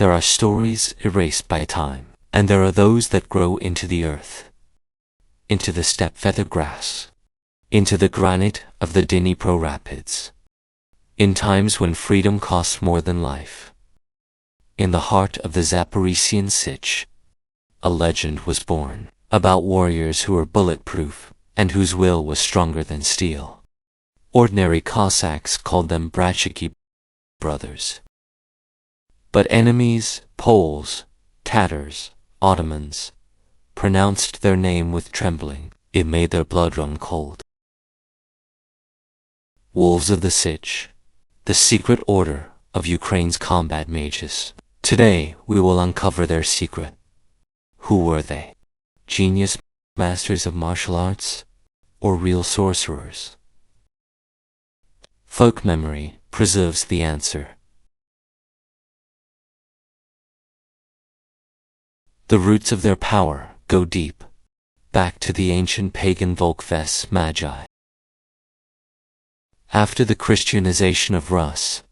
There are stories erased by time, and there are those that grow into the earth, into the steppe feather grass, into the granite of the Dnipro rapids. In times when freedom costs more than life, in the heart of the Zaporizhian Sich, a legend was born about warriors who were bulletproof and whose will was stronger than steel. Ordinary Cossacks called them Bratchiki, brothers. But enemies, Poles, Tatars, Ottomans, pronounced their name with trembling. It made their blood run cold. Wolves of the Sich, the secret order of Ukraine's combat mages. Today we will uncover their secret. Who were they? Genius masters of martial arts, or real sorcerers? Folk memory preserves the answer. The roots of their power go deep, back to the ancient pagan Volkfest Magi. After the Christianization of Rus,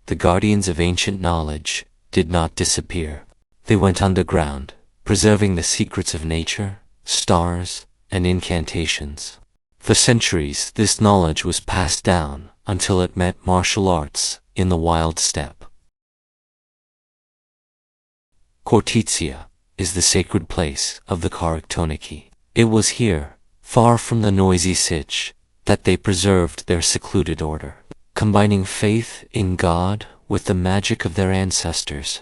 the guardians of ancient knowledge did not disappear. They went underground, preserving the secrets of nature, stars, and incantations. For centuries, this knowledge was passed down until it met martial arts in the wild steppe. Khortytsia is the sacred place of the Kharakternyk. It was here, far from the noisy Sich, that they preserved their secluded order, combining faith in God with the magic of their ancestors.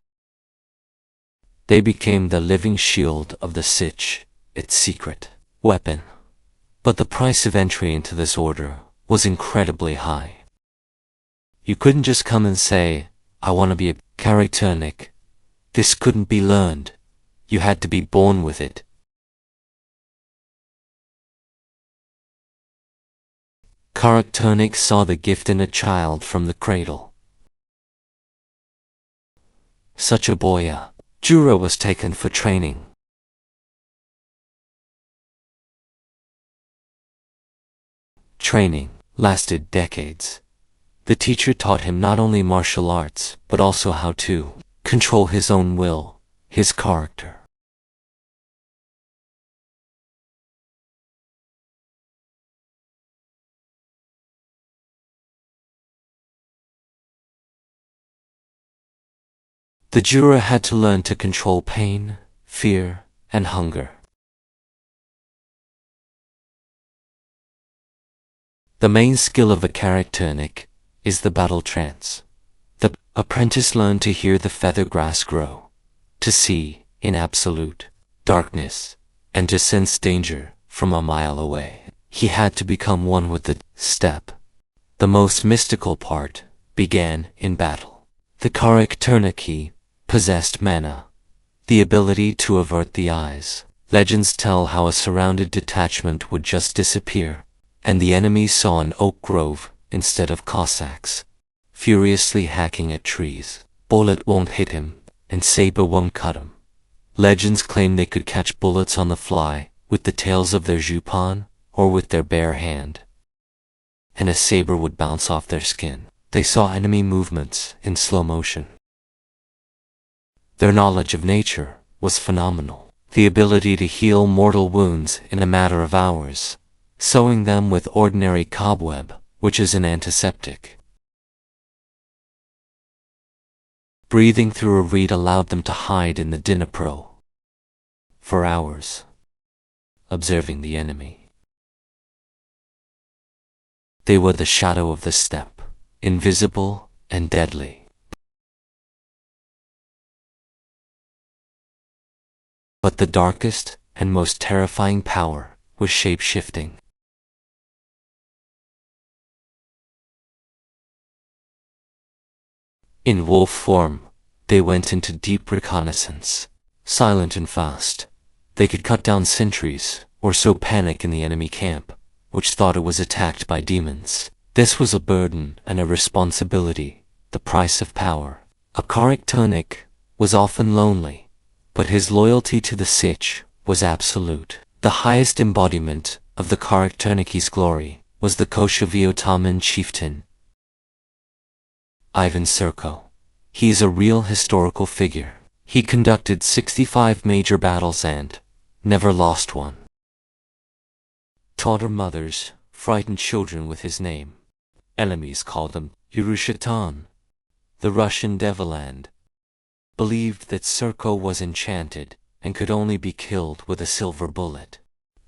They became the living shield of the Sich, its secret weapon. But the price of entry into this order was incredibly high. You couldn't just come and say, I want to be a Kharakternyk. This couldn't be learned. You had to be born with it. Kharakternyk saw the gift in a child from the cradle. Such a boy, Jura was taken for training. Training lasted decades. The teacher taught him not only martial arts, but also how to control his own will, his character. The Jura had to learn to control pain, fear, and hunger. The main skill of a Kharakternyk is the battle trance. The apprentice learned to hear the feather grass grow, to see in absolute darkness, and to sense danger from a mile away. He had to become one with the steppe. The most mystical part began in battle. The Kharakternyk possessed mana, the ability to avert the eyes. Legends tell how a surrounded detachment would just disappear, and the enemy saw an oak grove instead of Cossacks, furiously hacking at trees. Bullet won't hit him, and saber won't cut him. Legends claim they could catch bullets on the fly with the tails of their jupon or with their bare hand, and a saber would bounce off their skin. They saw enemy movements in slow motion. Their knowledge of nature was phenomenal. The ability to heal mortal wounds in a matter of hours, sewing them with ordinary cobweb, which is an antiseptic. Breathing through a reed allowed them to hide in the Dnipro for hours, observing the enemy. They were the shadow of the steppe, invisible and deadly. But the darkest and most terrifying power was shape-shifting. In wolf form, they went into deep reconnaissance. Silent and fast, they could cut down sentries or sow panic in the enemy camp, which thought it was attacked by demons. This was a burden and a responsibility, the price of power. A Kharakternyk was often lonely, but his loyalty to the Sich was absolute. The highest embodiment of the Kharakternyky's glory was the Koshevy Ottoman chieftain, Ivan Serko. He is a real historical figure. He conducted 65 major battles and never lost one. Taught her mothers, frightened children with his name. Enemies called him Yurushatan, the Russian Deviland. Believed that Serko was enchanted and could only be killed with a silver bullet.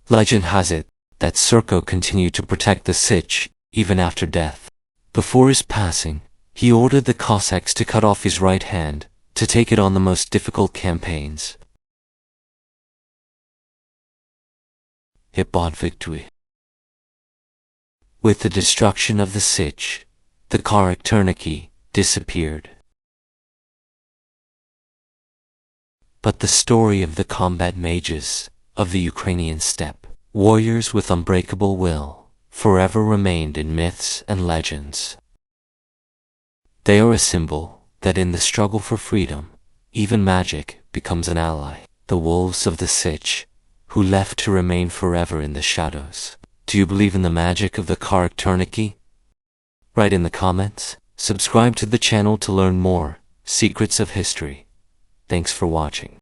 Legend has it that Serko continued to protect the Sich even after death. Before his passing, he ordered the Cossacks to cut off his right hand to take it on the most difficult campaigns. It bought victory. With the destruction of the Sich, the Kharakternyk disappeared. But the story of the combat mages of the Ukrainian steppe, warriors with unbreakable will, forever remained in myths and legends. They are a symbol that in the struggle for freedom, even magic becomes an ally. The wolves of the Sich, who left to remain forever in the shadows. Do you believe in the magic of the Kharakternyk? Write in the comments. Subscribe to the channel to learn more secrets of history. Thanks for watching.